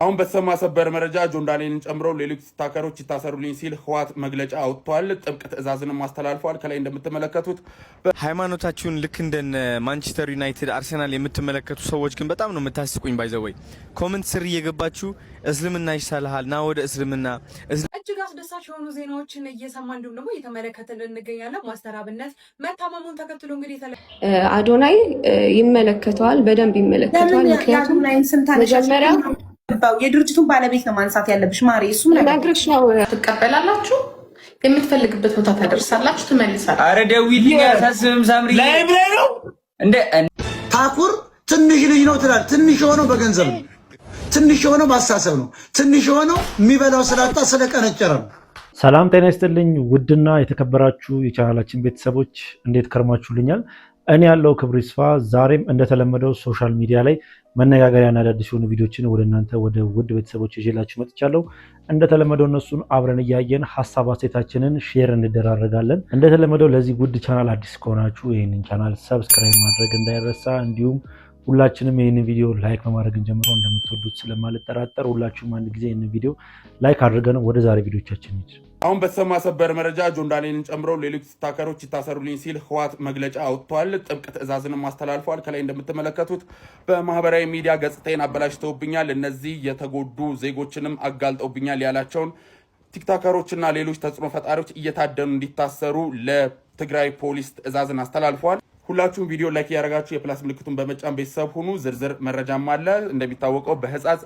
አሁን በተሰማ ሰበር መረጃ ጆን ዳንኤልን ጨምሮ ሌሎች ስታከሮች ይታሰሩልኝ ሲል ህወሓት መግለጫ አውጥቷል። ጥብቅ ትዕዛዝንም አስተላልፏል። ከላይ እንደምትመለከቱት ሃይማኖታችሁን ልክ እንደነ ማንቸስተር ዩናይትድ፣ አርሰናል የምትመለከቱ ሰዎች ግን በጣም ነው የምታስቁኝ። ባይዘወይ ኮመንት ስር እየገባችሁ እስልምና ይሻልሃል ና ወደ እስልምና እጅግ አስደሳች የሆኑ ዜናዎችን እየሰማ እንዲሁም ደግሞ እየተመለከትን እንገኛለን። ማስተር አብነት መታመሙን ተከትሎ እንግዲህ አዶናይ ይመለከተዋል፣ በደንብ ይመለከተዋል። ምክንያቱም መጀመሪያ የድርጅቱን ባለቤት ነው ማንሳት ያለብሽ ማሪ። እሱም ነግርሽ ነው። ትቀበላላችሁ፣ የምትፈልግበት ቦታ ታደርሳላችሁ፣ ትመልሳላችሁ። አረ ደዊልኝ ያሳስብም ሳምሪ ላይ ነው እንደ ታኩር ትንሽ ልጅ ነው ትላል። ትንሽ የሆነው በገንዘብ ነው፣ ትንሽ የሆነው በአሳሰብ ነው፣ ትንሽ የሆነው የሚበላው ስላጣ ስለቀነጨረ ነው። ሰላም ጤና ይስጥልኝ ውድና የተከበራችሁ የቻናላችን ቤተሰቦች እንዴት ከርማችሁልኛል? እኔ ያለው ክብሩ ይስፋ ዛሬም እንደተለመደው ሶሻል ሚዲያ ላይ መነጋገሪያና አዳዲስ የሆኑ ቪዲዮችን ወደ እናንተ ወደ ውድ ቤተሰቦች ይዤላችሁ መጥቻለሁ። እንደተለመደው እነሱን አብረን እያየን ሀሳብ አስተያየታችንን ሼር እንደራረጋለን። እንደተለመደው ለዚህ ውድ ቻናል አዲስ ከሆናችሁ ይህንን ቻናል ሰብስክራይብ ማድረግ እንዳይረሳ፣ እንዲሁም ሁላችንም ይህንን ቪዲዮ ላይክ በማድረግ ጀምሮ እንደምትወዱት ስለማልጠራጠር ሁላችሁም አንድ ጊዜ ይህንን ቪዲዮ ላይክ አድርገን ወደ ዛሬ ቪዲዮቻችን እንሂድ። አሁን በተሰማ ሰበር መረጃ ጆን ዳንኤልን ጨምሮ ሌሎች ስታከሮች ይታሰሩልኝ ሲል ህወሓት መግለጫ አውጥቷል። ጥብቅ ትዕዛዝንም አስተላልፏል። ከላይ እንደምትመለከቱት በማህበራዊ ሚዲያ ገጽታዬን አበላሽተውብኛል፣ እነዚህ የተጎዱ ዜጎችንም አጋልጠውብኛል ያላቸውን ቲክቶከሮችና ሌሎች ተጽዕኖ ፈጣሪዎች እየታደኑ እንዲታሰሩ ለትግራይ ፖሊስ ትዕዛዝን አስተላልፏል። ሁላችሁም ቪዲዮ ላይክ ያደረጋችሁ የፕላስ ምልክቱን በመጫን ቤተሰብ ሁኑ። ዝርዝር መረጃም አለ። እንደሚታወቀው በህጻጽ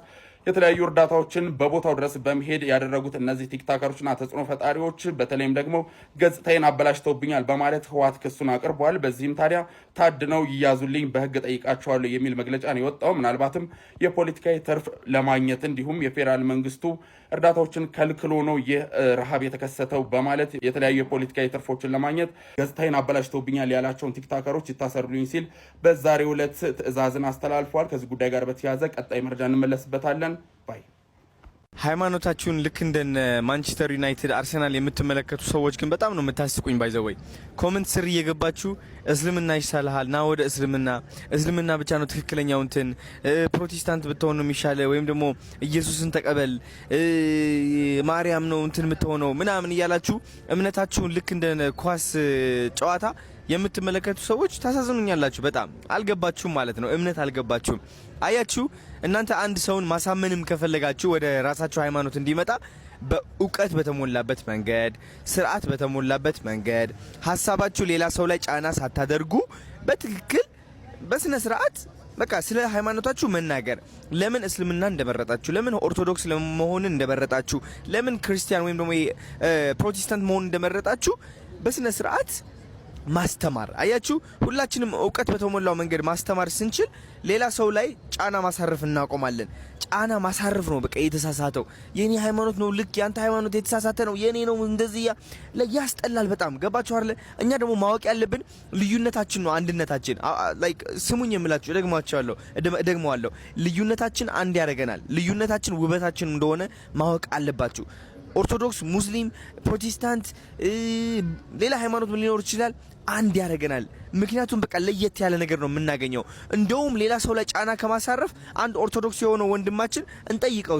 የተለያዩ እርዳታዎችን በቦታው ድረስ በመሄድ ያደረጉት እነዚህ ቲክቶከሮችና ተጽዕኖ ፈጣሪዎች በተለይም ደግሞ ገጽታዬን አበላሽተውብኛል በማለት ህወሓት ክሱን አቅርቧል። በዚህም ታዲያ ታድነው ይያዙልኝ፣ በህግ ጠይቃቸዋለሁ የሚል መግለጫ ነው የወጣው። ምናልባትም የፖለቲካዊ ትርፍ ለማግኘት እንዲሁም የፌዴራል መንግስቱ እርዳታዎችን ከልክሎ ነው ይህ ረሃብ የተከሰተው በማለት የተለያዩ የፖለቲካዊ ትርፎችን ለማግኘት ገጽታዬን አበላሽተውብኛል ያላቸውን ቲክቶከሮች ይታሰሩልኝ ሲል በዛሬው ዕለት ትዕዛዝን አስተላልፏል። ከዚህ ጉዳይ ጋር በተያያዘ ቀጣይ መረጃ እንመለስበታለን። ባይ ሃይማኖታችሁን ልክ እንደነ ማንቸስተር ዩናይትድ፣ አርሰናል የምትመለከቱ ሰዎች ግን በጣም ነው የምታስቁኝ። ባይዘወይ ኮመንት ስር እየገባችሁ እስልምና ይሻልሃል ና ወደ እስልምና ብቻ ነው ትክክለኛው እንትን፣ ፕሮቴስታንት ብትሆን ነው የሚሻለ፣ ወይም ደግሞ ኢየሱስን ተቀበል፣ ማርያም ነው እንትን የምትሆነው ምናምን እያላችሁ እምነታችሁን ልክ እንደ ኳስ ጨዋታ የምትመለከቱ ሰዎች ታሳዝኑኛላችሁ። በጣም አልገባችሁም ማለት ነው። እምነት አልገባችሁም። አያችሁ፣ እናንተ አንድ ሰውን ማሳመንም ከፈለጋችሁ ወደ ራሳችሁ ሃይማኖት እንዲመጣ በእውቀት በተሞላበት መንገድ፣ ስርዓት በተሞላበት መንገድ ሀሳባችሁ ሌላ ሰው ላይ ጫና ሳታደርጉ በትክክል በስነ ስርዓት በቃ ስለ ሃይማኖታችሁ መናገር፣ ለምን እስልምና እንደመረጣችሁ፣ ለምን ኦርቶዶክስ ለመሆን እንደመረጣችሁ፣ ለምን ክርስቲያን ወይም ደግሞ ፕሮቴስታንት መሆን እንደመረጣችሁ በስነ ስርዓት ማስተማር። አያችሁ፣ ሁላችንም እውቀት በተሞላው መንገድ ማስተማር ስንችል ሌላ ሰው ላይ ጫና ማሳረፍ እናቆማለን። ጫና ማሳረፍ ነው በቃ የተሳሳተው የኔ ሃይማኖት ነው፣ ልክ ያንተ ሃይማኖት የተሳሳተ ነው፣ የኔ ነው እንደዚህ ያስጠላል በጣም። ገባችሁ አይደል? እኛ ደግሞ ማወቅ ያለብን ልዩነታችን ነው አንድነታችን። ላይክ ስሙኝ የምላችሁ ደግመዋለሁ፣ ልዩነታችን አንድ ያደርገናል። ልዩነታችን ውበታችን እንደሆነ ማወቅ አለባችሁ። ኦርቶዶክስ፣ ሙስሊም፣ ፕሮቴስታንት፣ ሌላ ሃይማኖት ሊኖር ይችላል፣ አንድ ያደርገናል። ምክንያቱም በቃ ለየት ያለ ነገር ነው የምናገኘው። እንደውም ሌላ ሰው ላይ ጫና ከማሳረፍ አንድ ኦርቶዶክስ የሆነው ወንድማችን እንጠይቀው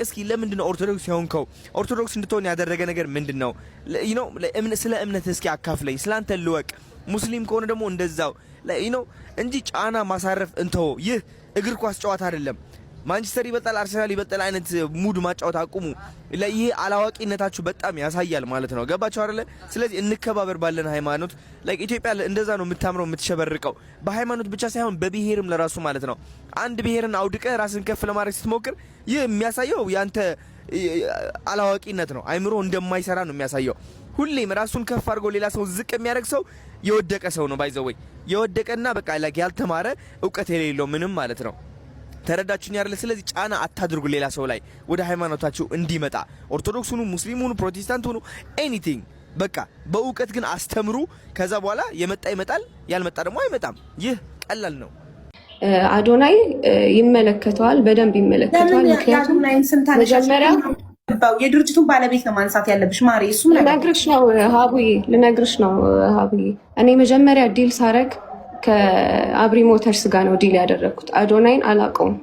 እስኪ ለምንድን ነው ኦርቶዶክስ የሆንከው? ኦርቶዶክስ እንድትሆን ያደረገ ነገር ምንድን ነው? ስለ እምነት እስኪ አካፍለኝ፣ ስላንተ ልወቅ። ሙስሊም ከሆነ ደግሞ እንደዛው እንጂ ጫና ማሳረፍ እንተው። ይህ እግር ኳስ ጨዋታ አይደለም። ማንቸስተር ይበልጣል፣ አርሰናል ይበልጣል አይነት ሙድ ማጫወት አቁሙ። ይሄ አላዋቂነታችሁ በጣም ያሳያል ማለት ነው። ገባችሁ አይደለ? ስለዚህ እንከባበር ባለን ሃይማኖት። ላይክ ኢትዮጵያ እንደዛ ነው የምታምረው የምትሸበርቀው፣ በሃይማኖት ብቻ ሳይሆን በብሔርም ለራሱ ማለት ነው። አንድ ብሔርን አውድቀ ራስን ከፍ ለማድረግ ስትሞክር ይህ የሚያሳየው ያንተ አላዋቂነት ነው። አይምሮ እንደማይሰራ ነው የሚያሳየው። ሁሌም ራሱን ከፍ አድርጎ ሌላ ሰው ዝቅ የሚያደርግ ሰው የወደቀ ሰው ነው። ባይዘወይ የወደቀና በቃ ላይክ ያልተማረ እውቀት የሌለው ምንም ማለት ነው። ተረዳችሁኝ አይደል? ስለዚህ ጫና አታድርጉ ሌላ ሰው ላይ ወደ ሃይማኖታችሁ እንዲመጣ። ኦርቶዶክስ ሁኑ፣ ሙስሊም ሁኑ፣ ፕሮቴስታንት ሁኑ፣ ኤኒቲንግ በቃ በእውቀት ግን አስተምሩ። ከዛ በኋላ የመጣ ይመጣል፣ ያልመጣ ደግሞ አይመጣም። ይህ ቀላል ነው። አዶናይ ይመለከተዋል፣ በደንብ ይመለከተዋል። ምክንያቱም መጀመሪያ የድርጅቱን ባለቤት ነው ማንሳት ያለብሽ ማሪ። እሱም ልነግርሽ ነው ሀቡዬ። እኔ መጀመሪያ ዲል ሳረግ ከአብሪ ሞተርስ ጋር ነው ዲል ያደረግኩት። አዶናይን አላውቀውም፣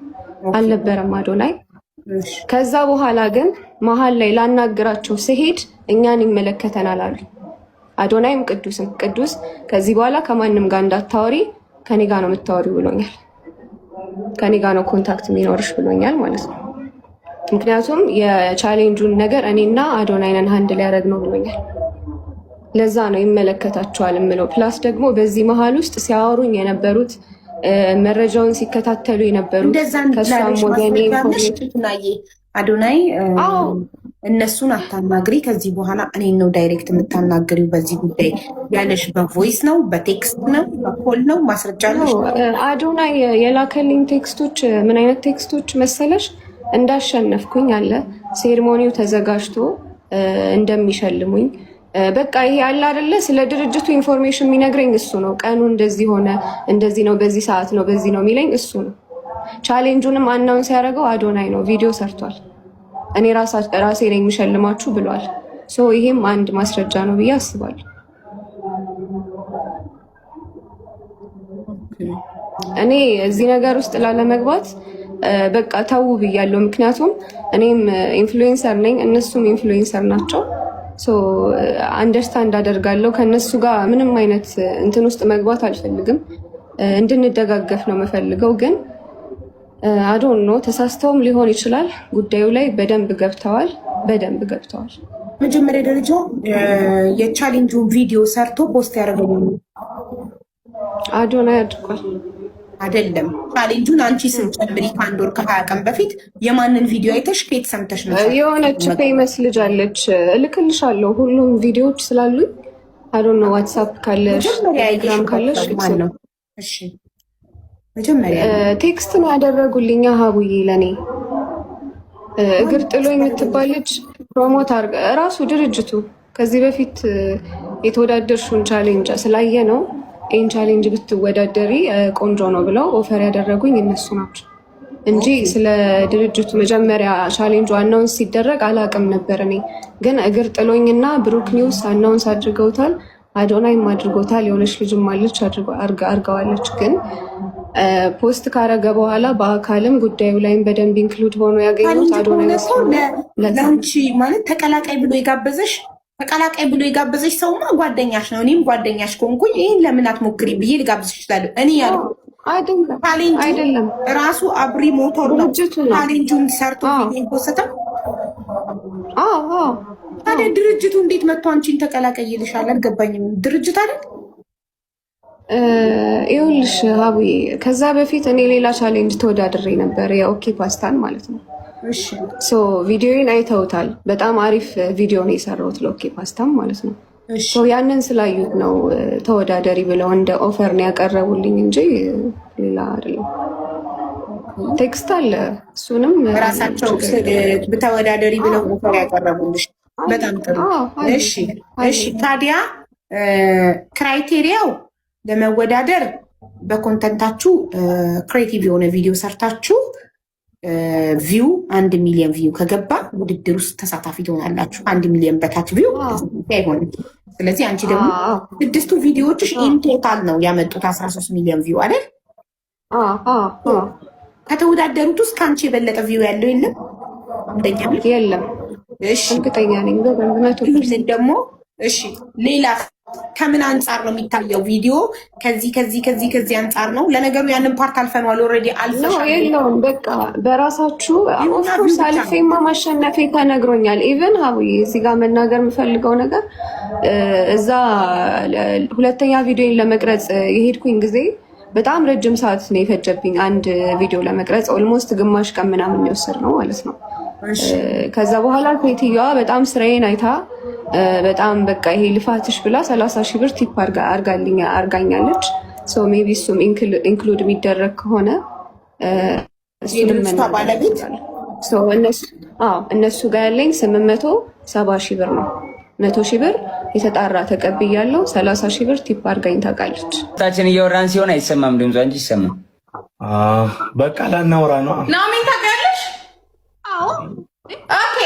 አልነበረም አዶናይ። ከዛ በኋላ ግን መሀል ላይ ላናግራቸው ስሄድ እኛን ይመለከተናል አሉ። አዶናይም ቅዱስም ቅዱስ ከዚህ በኋላ ከማንም ጋር እንዳታወሪ ከኔ ጋር ነው የምታወሪው ብሎኛል። ከኔ ጋር ነው ኮንታክት የሚኖርሽ ብሎኛል ማለት ነው። ምክንያቱም የቻሌንጁን ነገር እኔና አዶናይነን ሃንድ ሊያደርግ ነው ብሎኛል። ለዛ ነው ይመለከታቸዋል የምለው። ፕላስ ደግሞ በዚህ መሀል ውስጥ ሲያወሩኝ የነበሩት መረጃውን ሲከታተሉ የነበሩት ከሷም ወገኔ አዶናይ እነሱን አታናግሪ፣ ከዚህ በኋላ እኔን ነው ዳይሬክት የምታናግሪው በዚህ ጉዳይ ያለሽ በቮይስ ነው በቴክስት ነው በኮል ነው ማስረጃ አለሽ? አዶናይ የላከልኝ ቴክስቶች ምን አይነት ቴክስቶች መሰለሽ? እንዳሸነፍኩኝ አለ፣ ሴሪሞኒው ተዘጋጅቶ እንደሚሸልሙኝ በቃ ይሄ አለ አይደለ? ስለ ድርጅቱ ኢንፎርሜሽን የሚነግረኝ እሱ ነው። ቀኑ እንደዚህ ሆነ፣ እንደዚህ ነው፣ በዚህ ሰዓት ነው፣ በዚህ ነው የሚለኝ እሱ ነው። ቻሌንጁንም አናውንስ ያደረገው አዶናይ ነው። ቪዲዮ ሰርቷል። እኔ ራሴ ነኝ የሚሸልማችሁ ብሏል። ሶ ይሄም አንድ ማስረጃ ነው ብዬ አስባለሁ። እኔ እዚህ ነገር ውስጥ ላለመግባት በቃ ተው ብያለሁ። ምክንያቱም እኔም ኢንፍሉዌንሰር ነኝ፣ እነሱም ኢንፍሉዌንሰር ናቸው። ሶ አንደርስታንድ አደርጋለሁ። ከነሱ ጋር ምንም አይነት እንትን ውስጥ መግባት አልፈልግም። እንድንደጋገፍ ነው የምፈልገው። ግን አዶን ነው ተሳስተውም ሊሆን ይችላል። ጉዳዩ ላይ በደንብ ገብተዋል። መጀመሪያ ደረጃ የቻሌንጁን ቪዲዮ ሰርቶ ፖስት ያደረገው አዶናይ አድርጓል አይደለም? ቻሌንጁን አንቺ ስንጨምሪ ከአንድ ወር ከ20 ቀን በፊት የማንን ቪዲዮ አይተሽ ከየት ሰምተሽ ነው? የሆነች ፌመስ ልጅ አለች፣ እልክልሻለሁ ሁሉም ቪዲዮዎች ስላሉኝ። አዶን ነው ዋትሳፕ ካለሽ ቴሌግራም ካለሽ ነው። እሺ መጀመሪያ ቴክስት ነው ያደረጉልኝ። ሀቡዬ ለኔ እግር ጥሎ የምትባል ልጅ ፕሮሞት አድርገ እራሱ ድርጅቱ ከዚህ በፊት የተወዳደርሽውን ቻሌንጅ ስላየ ነው ይህን ቻሌንጅ ብትወዳደሪ ቆንጆ ነው ብለው ኦፈር ያደረጉኝ እነሱ ናቸው እንጂ ስለ ድርጅቱ መጀመሪያ ቻሌንጁ አናውንስ ሲደረግ አላውቅም ነበር። እኔ ግን እግር ጥሎኝና ብሩክ ኒውስ አናውንስ አድርገውታል፣ አዶናይም አድርጎታል፣ የሆነች ልጅም አለች አድርገዋለች። ግን ፖስት ካረገ በኋላ በአካልም ጉዳዩ ላይም በደንብ ኢንክሉድ ሆኖ ያገኙት አዶናይ ለአንቺ ማለት ተቀላቃይ ብሎ የጋበዘሽ ሰውማ ጓደኛሽ ነው። እኔም ጓደኛሽ ከሆንኩኝ ይህን ለምን አትሞክሪ ብዬ ልጋብዝሽ እችላለሁ። እኔ ያልኩ አይደለም ራሱ አብሪ ሞቶር ነው ቻሌንጁን ሰርቶ ይፖስተው። ታዲያ ድርጅቱ እንዴት መጥቶ አንቺን ተቀላቀይ ይልሻል? አልገባኝም። ድርጅት አይደል? ይኸውልሽ ሀቡዬ ከዛ በፊት እኔ ሌላ ቻሌንጅ ተወዳድሬ ነበር፣ የኦኬ ፓስታን ማለት ነው። ሶ ቪዲዮን አይተውታል። በጣም አሪፍ ቪዲዮ ነው የሰራሁት ለኦኬ ፓስታም ማለት ነው። ያንን ስላዩት ነው ተወዳደሪ ብለው እንደ ኦፈር ነው ያቀረቡልኝ እንጂ ሌላ አይደለም። ቴክስት አለ፣ እሱንም ራሳቸው ተወዳደሪ ብለው ኦፈር ያቀረቡልሽ። በጣም ጥሩ። እሺ ታዲያ ክራይቴሪያው ለመወዳደር በኮንተንታችሁ ክሬቲቭ የሆነ ቪዲዮ ሰርታችሁ ቪው 1 ሚሊዮን ቪው ከገባ ውድድር ውስጥ ተሳታፊ ትሆናላችሁ። 1 ሚሊዮን በታች ቪው አይሆንም። ስለዚህ አንቺ ደግሞ 6 ቪዲዮዎችሽ ኢን ቶታል ነው ያመጡት 13 ሚሊዮን ቪው አይደል? ከተወዳደሩት ውስጥ ከአንቺ የበለጠ ቪው ያለው የለም? አንደኛ የለም። እሺ እርግጠኛ ነኝ በመቶ ደግሞ እሺ ሌላ ከምን አንጻር ነው የሚታየው ቪዲዮ? ከዚህ አንጻር ነው። ለነገሩ ያንን ፓርት አልፈነዋል። ኦልሬዲ አልፈሻል። የለውም በቃ በራሳችሁ ኦፍኮርስ አልፌማ ማሸነፌ ተነግሮኛል። ኢቨን ሀቡዬ እዚህ ጋር መናገር የምፈልገው ነገር እዛ ሁለተኛ ቪዲዮን ለመቅረጽ የሄድኩኝ ጊዜ በጣም ረጅም ሰዓት ነው የፈጀብኝ። አንድ ቪዲዮ ለመቅረጽ ኦልሞስት ግማሽ ቀን ምናምን የወሰድ ነው ማለት ነው። ከዛ በኋላ ሴትዮዋ በጣም ስራዬን አይታ በጣም በቃ ይሄ ልፋትሽ ብላ 30 ሺህ ብር ቲፕ አርጋኛለች። ሶ ሜቢ እሱም ኢንክሉድ የሚደረግ ከሆነ እነሱ ጋር ያለኝ 870 ሺህ ብር ነው። 100 ሺህ ብር የተጣራ ተቀብያለሁ። 30 ሺህ ብር ቲፕ አርጋኝ ታውቃለች። ታችን እያወራን ሲሆን አይሰማም ድምጿ እንጂ ይሰማል። በቃ ላናወራ ነው። ናሚን ታውቂያለሽ? ኦኬ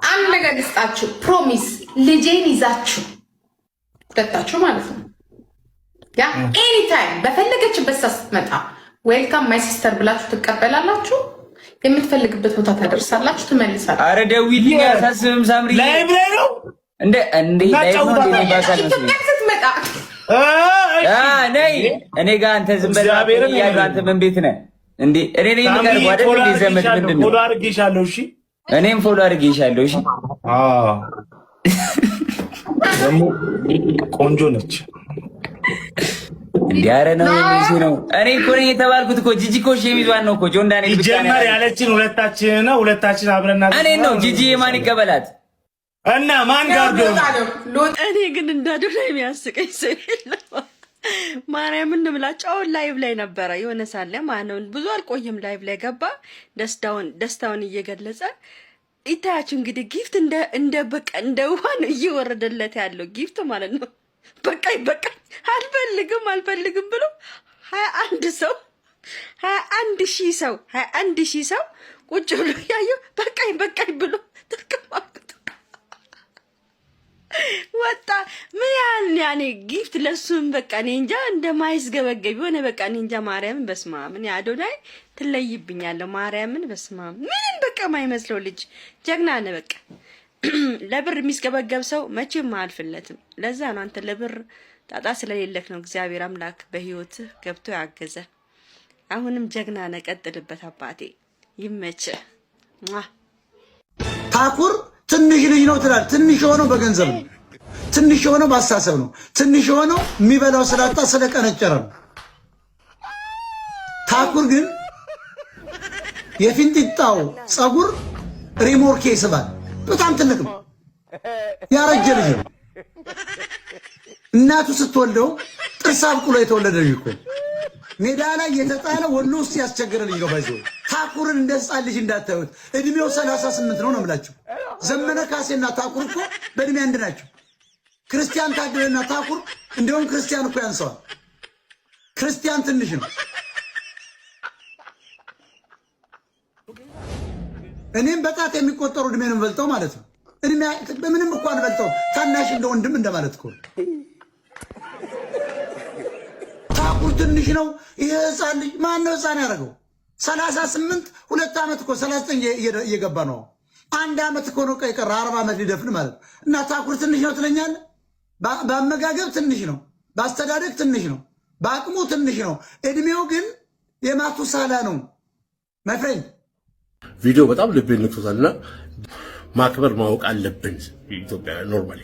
አንድ ነገር ልስጣችሁ። ፕሮሚስ ልጄን ይዛችሁ ሁለታችሁ ማለት ነው ያ ኤኒታይም በፈለገችበት ስትመጣ ዌልካም ማይ ሲስተር ብላችሁ ትቀበላላችሁ። የምትፈልግበት ቦታ ታደርሳላችሁ፣ ትመልሳለህ። አረ ደውዪልኝ አያሳስብም ሳምሪ። ላይቭ ላይ ነው እንደ ላይቭ ነው እንደ ባሳል መስሎኝ ስትመጣ ነይ እኔ ጋር አንተ ዝም በል ያለው አንተ ምን ቤት ነህ እንዴ? እኔ ነኝ የምቀርበው አይደል እንዴ? ዘመድ ምንድን ነው? ፎሎ አድርጌሻለሁ። እሺ እኔም ፎሎ አድርጌሻለሁ። እሺ ደግሞ ቆንጆ ነች እንዴ? ኧረ ነው የሚሲ ነው። እኔ እኮ ነኝ የተባልኩት እኮ ጂጂ እኮ የሚዟን ነው እኮ ጆን ዳንኤል ብቻ ነው ጀመር ያለችን ሁለታችን ነው። ሁለታችን አብረና እኔ ነው ጂጂ የማን ይቀበላት እና ማን ጋር ነው? እኔ ግን እንዳደረ የሚያስቀኝ ሰው የለም። ማርያምን ብላችሁ ላይቭ ላይ ነበረ የሆነ ሳለ ማነው ብዙ አልቆየም። ላይቭ ላይ ገባ ደስታውን እየገለጸ ይታያችሁ። እንግዲህ ጊፍት እንደ በቃ እንደ ውሃ ነው እየወረደለት ያለው ጊፍት ማለት ነው። በቃ አልፈልግም ብሎ 21 ሺህ ሰው ቁጭ ብሎ ያየው በቃኝ ብሎ ተቀማጥቶ ወጣ። ምን ያኔ ጊፍት ለሱም በቃ እኔ እንጃ እንደማይስገበገብ የሆነ በቃ እኔ እንጃ። ማርያምን በስማ ምን አዶናይ ትለይብኛለህ። ማርያምን በስማ ምንም በቃ ማይመስለው ልጅ ጀግና ነህ። በቃ ለብር የሚስገበገብ ሰው መቼም አልፍለትም። ለዛ ነው አንተ ለብር ጣጣ ስለሌለክ ነው እግዚአብሔር አምላክ በህይወትህ ገብቶ ያገዘ። አሁንም ጀግና ነህ፣ ቀጥልበት አባቴ፣ ይመችህ። ታኩር ትንሽ ልጅ ነው ትላል። ትንሽ የሆነው በገንዘብ ነው። ትንሽ የሆነው በአሳሰብ ነው። ትንሽ የሆነው የሚበላው ስላጣ ስለቀነጨረ ነው። ታኩር ግን የፊንጢጣው ጸጉር ሪሞርኬ ይስባል። በጣም ትልቅ ነው። ያረጀ ልጅ ነው። እናቱ ስትወልደው ጥርስ አብቅሎ የተወለደ ልጅ እኮ ሜዳ ላይ የተጣለ ወሎ ውስጥ ያስቸገረ ልጅ ነው። ባይዘው ታኩርን እንደ ሕፃን ልጅ እንዳታዩት። እድሜው 38 ነው እምላችሁ። ዘመነ ካሴና ታኩር እኮ በእድሜ አንድ ናቸው። ክርስቲያን ታደለና ታኩር እንደውም ክርስቲያን እኮ ያንሰዋል። ክርስቲያን ትንሽ ነው። እኔም በጣት የሚቆጠሩ እድሜ ነው በልጠው ማለት ነው። እድሜ በምንም እንኳን በልጠው ታናሽ እንደ ወንድም እንደማለት እኮ ታኩር ትንሽ ነው። ይሄ ሕፃን ልጅ ማን ነው ሕፃን ያደረገው? 38 2 ዓመት እኮ 39 እየገባ ነው። 1 ዓመት እኮ ነው ቀይ ቀረ 40 ዓመት ሊደፍን ማለት እና ታኩር ትንሽ ነው ትለኛለህ? በአመጋገብ ትንሽ ነው፣ በአስተዳደግ ትንሽ ነው፣ በአቅሙ ትንሽ ነው። እድሜው ግን የማቱሳላ ነው። ማይ ፍሬንድ ቪዲዮ በጣም ልቤን ነክቶታልና ማክበር ማወቅ አለብን። ኢትዮጵያ ኖርማሊ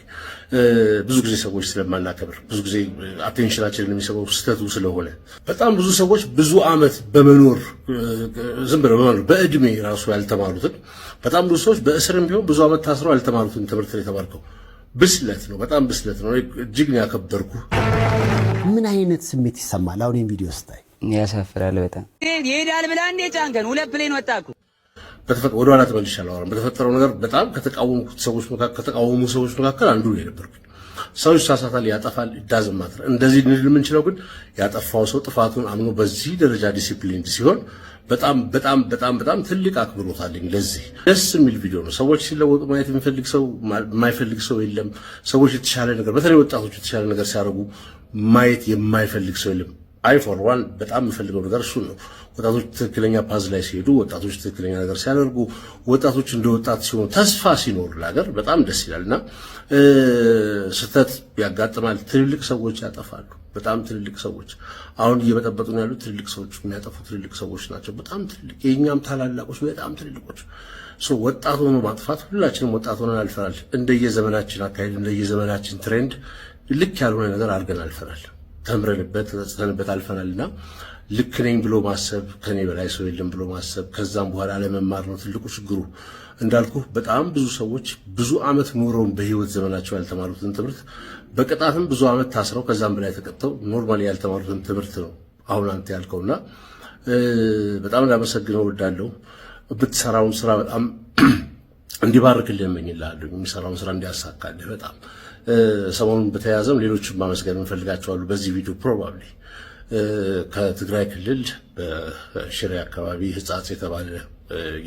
ብዙ ጊዜ ሰዎች ስለማናከብር ብዙ ጊዜ አቴንሽናችንን የሚሰበው ስህተቱ ስለሆነ በጣም ብዙ ሰዎች ብዙ ዓመት በመኖር ዝም ብለው በመኖር በእድሜ ራሱ ያልተማሩትን በጣም ብዙ ሰዎች በእስርም ቢሆን ብዙ ዓመት ታስረው ያልተማሩትን ትምህርት ነው የተማርከው። ብስለት ነው፣ በጣም ብስለት ነው። እጅግ ነው ያከበርኩ። ምን አይነት ስሜት ይሰማል አሁን ይሄን ቪዲዮ ስታይ? ያሳፍራል በጣም ይሄዳል ብላ እንደ ጫንከን 2 ፕሌን ወጣኩ። ወደ ኋላ ተመልሻለሁ። አሁን በተፈጠረው ነገር በጣም ከተቃወሙ ሰዎች መካከል አንዱ ነው የነበርኩኝ። ሰው ይሳሳታል፣ ያጠፋል፣ ይዳዝማታል። እንደዚህ ልንል የምንችለው ግን ያጠፋው ሰው ጥፋቱን አምኖ በዚህ ደረጃ ዲሲፕሊን ሲሆን በጣም በጣም በጣም በጣም ትልቅ አክብሮት አለኝ። ለዚህ ደስ የሚል ቪዲዮ ነው። ሰዎች ሲለወጡ ማየት የሚፈልግ ሰው የማይፈልግ ሰው የለም። ሰዎች የተሻለ ነገር በተለይ ወጣቶች የተሻለ ነገር ሲያደርጉ ማየት የማይፈልግ ሰው የለም። አይ ፎር ዋን በጣም የምፈልገው ነገር እሱን ነው። ወጣቶች ትክክለኛ ፓዝ ላይ ሲሄዱ፣ ወጣቶች ትክክለኛ ነገር ሲያደርጉ፣ ወጣቶች እንደ ወጣት ሲሆኑ፣ ተስፋ ሲኖር ለሀገር በጣም ደስ ይላልና ስህተት ያጋጥማል። ትልልቅ ሰዎች ያጠፋሉ። በጣም ትልልቅ ሰዎች አሁን እየበጠበጡ ነው ያሉት። ትልልቅ ሰዎች የሚያጠፉ ትልልቅ ሰዎች ናቸው። በጣም ትልልቅ የእኛም ታላላቆች በጣም ትልልቆች። ወጣት ሆኖ ማጥፋት ሁላችንም ወጣት ሆነን አልፈናል። እንደየዘመናችን አካሄድ እንደየዘመናችን ትሬንድ ልክ ያልሆነ ነገር አድርገን አልፈናል። ተምረንበት ተጸጽተንበት አልፈናልና ልክ ነኝ ብሎ ማሰብ፣ ከኔ በላይ ሰው የለም ብሎ ማሰብ፣ ከዛም በኋላ አለመማር ነው ትልቁ ችግሩ። እንዳልኩ በጣም ብዙ ሰዎች ብዙ ዓመት ኖረውን በህይወት ዘመናቸው ያልተማሩትን ትምህርት በቅጣትም ብዙ ዓመት ታስረው ከዛም በላይ ተቀጥተው ኖርማሊ ያልተማሩትን ትምህርት ነው አሁን አንተ ያልከውና በጣም ላመሰግነው እወዳለሁ። ብትሰራውን ስራ በጣም እንዲባርክልህ እመኝልሃለሁ። የሚሰራውን ስራ እንዲያሳካልህ በጣም ሰሞኑን በተያያዘም ሌሎችም ማመስገን እንፈልጋቸዋለሁ። በዚህ ቪዲዮ ፕሮባብሊ ከትግራይ ክልል በሽሬ አካባቢ ህጻጽ የተባለ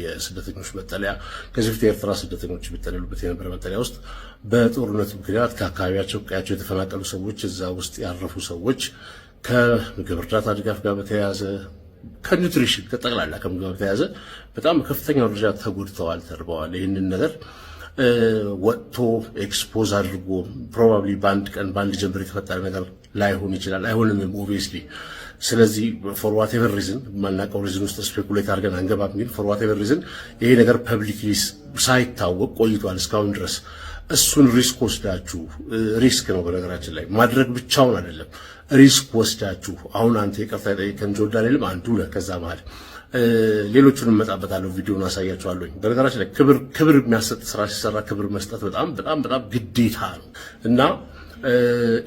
የስደተኞች መጠለያ ከዚህ በፊት የኤርትራ ስደተኞች የሚጠለሉበት የነበረ መጠለያ ውስጥ በጦርነት ምክንያት ከአካባቢያቸው ቀያቸው የተፈናቀሉ ሰዎች እዛ ውስጥ ያረፉ ሰዎች ከምግብ እርዳታ ድጋፍ ጋር በተያያዘ ከኒውትሪሽን ከጠቅላላ ከምግብ ጋር ተያዘ በጣም ከፍተኛ ደረጃ ተጎድተዋል፣ ተርበዋል። ይህንን ነገር ወጥቶ ኤክስፖዝ አድርጎ ፕሮባብሊ በአንድ ቀን በአንድ ጀምበር የተፈጠረ ነገር ላይሆን ይችላል፣ አይሆንም ኦብቪየስሊ። ስለዚህ ፎር ዋቴቨር ሪዝን ማናውቀው ሪዝን ውስጥ ስፔኩሌት አድርገን አንገባም። ግን ፎር ዋቴቨር ሪዝን ይሄ ነገር ፐብሊክሊ ሳይታወቅ ቆይቷል እስካሁን ድረስ። እሱን ሪስክ ወስዳችሁ ሪስክ ነው በነገራችን ላይ ማድረግ ብቻውን አይደለም፣ ሪስክ ወስዳችሁ አሁን አንተ ይቅርታ የጠየቀን ጆን ዳንኤልም አንዱ ነህ። ከዛ መሀል ሌሎቹንም እመጣበታለሁ፣ ቪዲዮን አሳያችኋለሁ። በነገራችን ላይ ክብር የሚያሰጥ ስራ ሲሰራ ክብር መስጠት በጣም በጣም በጣም ግዴታ ነው እና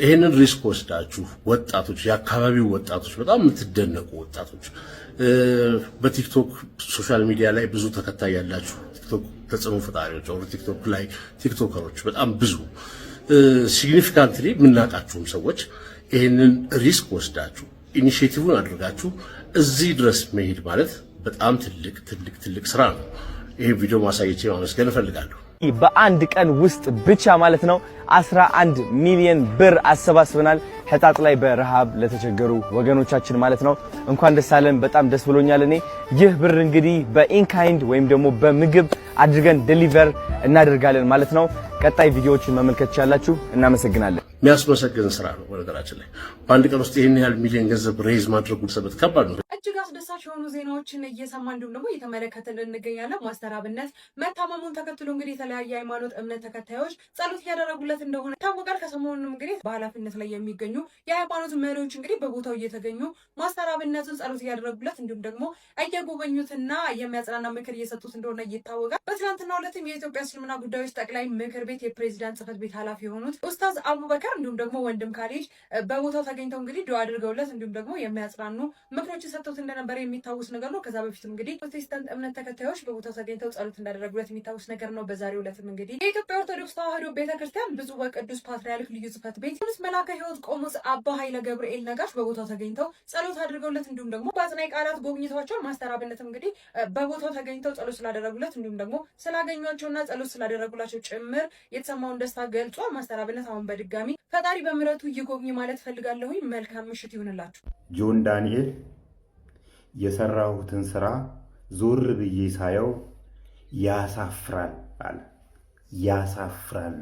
ይሄንን ሪስክ ወስዳችሁ ወጣቶች፣ የአካባቢው ወጣቶች፣ በጣም የምትደነቁ ወጣቶች በቲክቶክ ሶሻል ሚዲያ ላይ ብዙ ተከታይ ያላችሁ ቲክቶክ ተጽዕኖ ፈጣሪዎች ወር ቲክቶክ ላይ ቲክቶከሮች በጣም ብዙ ሲግኒፊካንትሊ የምናውቃችሁም ሰዎች ይሄንን ሪስክ ወስዳችሁ ኢኒሺዬቲቭን አድርጋችሁ እዚህ ድረስ መሄድ ማለት በጣም ትልቅ ስራ ነው። ይሄ ቪዲዮ ማሳየቼ ማመስገን እፈልጋለሁ። በአንድ ቀን ውስጥ ብቻ ማለት ነው 11 ሚሊዮን ብር አሰባስበናል። ሕጣጥ ላይ በረሃብ ለተቸገሩ ወገኖቻችን ማለት ነው። እንኳን ደስ አለን። በጣም ደስ ብሎኛል። እኔ ይህ ብር እንግዲህ በኢንካይንድ ወይም ደግሞ በምግብ አድርገን ዴሊቨር እናደርጋለን ማለት ነው። ቀጣይ ቪዲዮዎችን መመልከት ትችላላችሁ። እናመሰግናለን። የሚያስመሰግን ስራ ነው። በነገራችን ላይ በአንድ ቀን ውስጥ ይህን ያህል ሚሊዮን ገንዘብ ሬዝ ማድረጉ ሰበት ከባድ ነው። እጅግ አስደሳች የሆኑ ዜናዎችን እየሰማ እንዲሁም ደግሞ እየተመለከትን እንገኛለን። ማስተር አብነት መታመሙን ተከትሎ እንግዲህ የተለያየ ሃይማኖት እምነት ተከታዮች ጸሎት እያደረጉለት እንደሆነ ይታወቃል። ከሰሞኑንም እንግዲህ በኃላፊነት ላይ የሚገኙ የሃይማኖት መሪዎች እንግዲህ በቦታው እየተገኙ ማስተር አብነትን ጸሎት እያደረጉለት እንዲሁም ደግሞ እየጎበኙትና የሚያጽናና ምክር እየሰጡት እንደሆነ ይታወቃል። በትናንትናው ዕለትም የኢትዮጵያ እስልምና ጉዳዮች ጠቅላይ ምክር ቤት የፕሬዚዳንት ጽህፈት ቤት ኃላፊ የሆኑት ኡስታዝ አቡበከር እንዲሁም ደግሞ ወንድም ካሊድ በቦታው ተገኝተው እንግዲህ ዱዓ አድርገውለት እንዲሁም ደግሞ የሚያጽናኑ ምክሮች ሰጥተውት እንደነበረ የሚታወስ ነገር ነው። ከዛ በፊትም እንግዲህ ፕሮቴስታንት እምነት ተከታዮች በቦታው ተገኝተው ጸሎት እንዳደረጉለት የሚታወስ ነገር ነው። በዛሬው ዕለትም እንግዲህ የኢትዮጵያ ኦርቶዶክስ ተዋሕዶ ቤተክርስቲያን ብፁዕ ወቅዱስ ፓትርያርክ ልዩ ጽህፈት ቤት ንስ መላከ ሕይወት ቆሞስ አባ ኃይለ ገብርኤል ነጋሽ በቦታው ተገኝተው ጸሎት አድርገውለት እንዲሁም ደግሞ በአጽናኝ ቃላት ጎብኝተዋቸዋል። ማስተር አብነትም እንግዲህ በቦታው ተገኝተው ጸሎት ስላደረጉለት እንዲሁም ደግሞ ስላገኟቸውና ጸሎት ስላደረጉላቸው ጭምር የተሰማውን ደስታ ገልጿል። ማስተር አብነት አሁን በድጋሚ ፈጣሪ በምሕረቱ ይጎብኝ ማለት ፈልጋለሁኝ። መልካም ምሽት ይሁንላችሁ። ጆን ዳንኤል የሰራሁትን ስራ ዞር ብዬ ሳየው ያሳፍራል አለ። ያሳፍራል።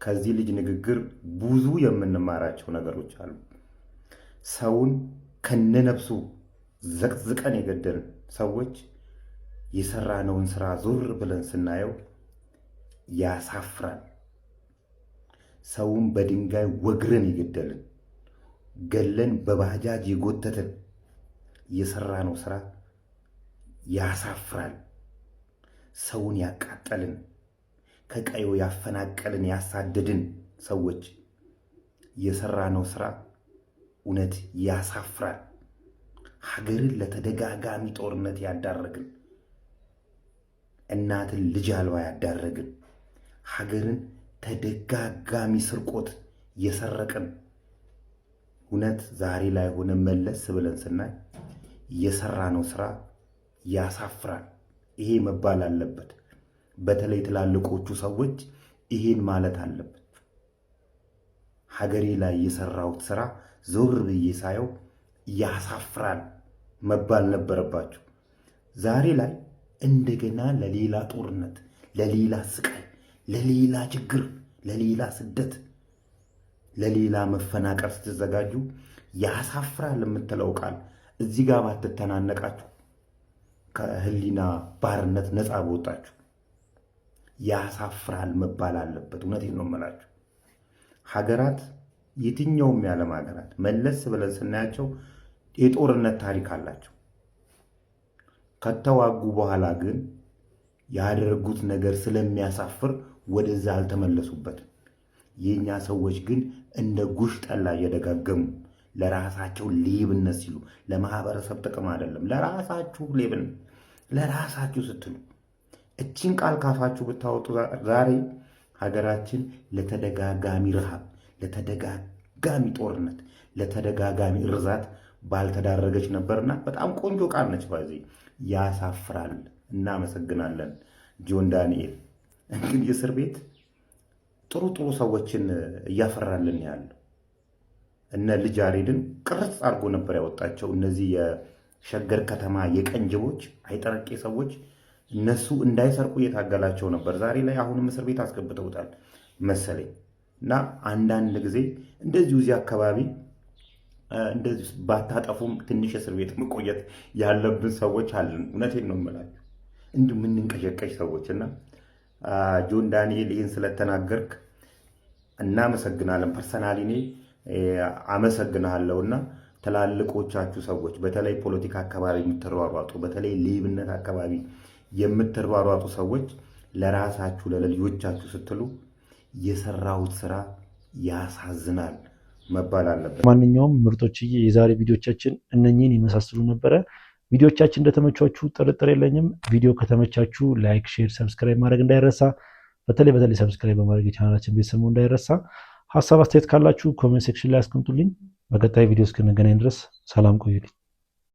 ከዚህ ልጅ ንግግር ብዙ የምንማራቸው ነገሮች አሉ። ሰውን ከነነፍሱ ዘቅዝቀን የገደልን ሰዎች የሰራነውን ስራ ዞር ብለን ስናየው ያሳፍራል። ሰውን በድንጋይ ወግረን የገደልን ገለን በባጃጅ የጎተትን የሰራነው ስራ ያሳፍራል። ሰውን ያቃጠልን ከቀዩ ያፈናቀልን ያሳደድን ሰዎች የሰራነው ስራ እውነት ያሳፍራል። ሀገርን ለተደጋጋሚ ጦርነት ያዳረግን፣ እናትን ልጅ አልባ ያዳረግን፣ ሀገርን ተደጋጋሚ ስርቆት የሰረቅን እውነት ዛሬ ላይ ሆነ መለስ ብለን ስናይ የሰራነው ስራ ያሳፍራል። ይሄ መባል አለበት። በተለይ ትላልቆቹ ሰዎች ይሄን ማለት አለበት። ሀገሬ ላይ የሰራሁት ስራ ዞር ብዬ ሳየው ያሳፍራል መባል ነበረባቸው። ዛሬ ላይ እንደገና ለሌላ ጦርነት፣ ለሌላ ስቃይ፣ ለሌላ ችግር፣ ለሌላ ስደት፣ ለሌላ መፈናቀል ስትዘጋጁ ያሳፍራል የምትለው ቃል እዚህ ጋር ባትተናነቃችሁ ከህሊና ባርነት ነፃ በወጣችሁ ያሳፍራል መባል አለበት። እውነቴን ነው የምላችሁ። ሀገራት የትኛውም የዓለም ሀገራት መለስ ብለን ስናያቸው የጦርነት ታሪክ አላቸው። ከተዋጉ በኋላ ግን ያደረጉት ነገር ስለሚያሳፍር ወደዛ አልተመለሱበትም። የኛ ሰዎች ግን እንደ ጉሽ ጠላ እየደጋገሙ ለራሳቸው ሌብነት ሲሉ፣ ለማህበረሰብ ጥቅም አይደለም፣ ለራሳችሁ ሌብነት፣ ለራሳችሁ ስትሉ እቺን ቃል ካፋችሁ ብታወጡ ዛሬ ሀገራችን ለተደጋጋሚ ረሃብ፣ ለተደጋጋሚ ጦርነት፣ ለተደጋጋሚ እርዛት ባልተዳረገች ነበርና በጣም ቆንጆ ቃል ነች። ባዚ ያሳፍራል። እናመሰግናለን ጆን ዳንኤል። እንግዲህ እስር ቤት ጥሩ ጥሩ ሰዎችን እያፈራልን ያለው እነ ልጅ አሬድን ቅርጽ አድርጎ ነበር ያወጣቸው። እነዚህ ሸገር ከተማ የቀንጅቦች አይጠረቄ ሰዎች እነሱ እንዳይሰርቁ እየታገላቸው ነበር። ዛሬ ላይ አሁንም እስር ቤት አስገብተውታል መሰለኝ። እና አንዳንድ ጊዜ እንደዚሁ እዚህ አካባቢ እንደዚህ ባታጠፉም ትንሽ እስር ቤት መቆየት ያለብን ሰዎች አለን። እውነቴን ነው የምላችሁ እንዲሁ የምንንቀሸቀሽ ሰዎች። እና ጆን ዳንኤል ይህን ስለተናገርክ እናመሰግናለን። ፐርሰናሊ እኔ አመሰግናለሁ። እና ትላልቆቻችሁ ሰዎች በተለይ ፖለቲካ አካባቢ የምትሯሯጡ፣ በተለይ ሌብነት አካባቢ የምትሯሯጡ ሰዎች ለራሳችሁ ለልጆቻችሁ ስትሉ የሰራሁት ስራ ያሳዝናል መባል አለበት። ማንኛውም ምርጦችዬ የዛሬ ቪዲዮቻችን እነኚህን የመሳሰሉ ነበረ። ቪዲዮቻችን እንደተመቻችሁ ጥርጥር የለኝም። ቪዲዮ ከተመቻችሁ ላይክ፣ ሼር፣ ሰብስክራይብ ማድረግ እንዳይረሳ። በተለይ ሰብስክራይብ በማድረግ የቻናላችን ቤተሰብ እንዳይረሳ። ሀሳብ አስተያየት ካላችሁ ኮሜንት ሴክሽን ላይ አስቀምጡልኝ። በቀጣይ ቪዲዮ እስክንገናኝ ድረስ ሰላም ቆዩልኝ።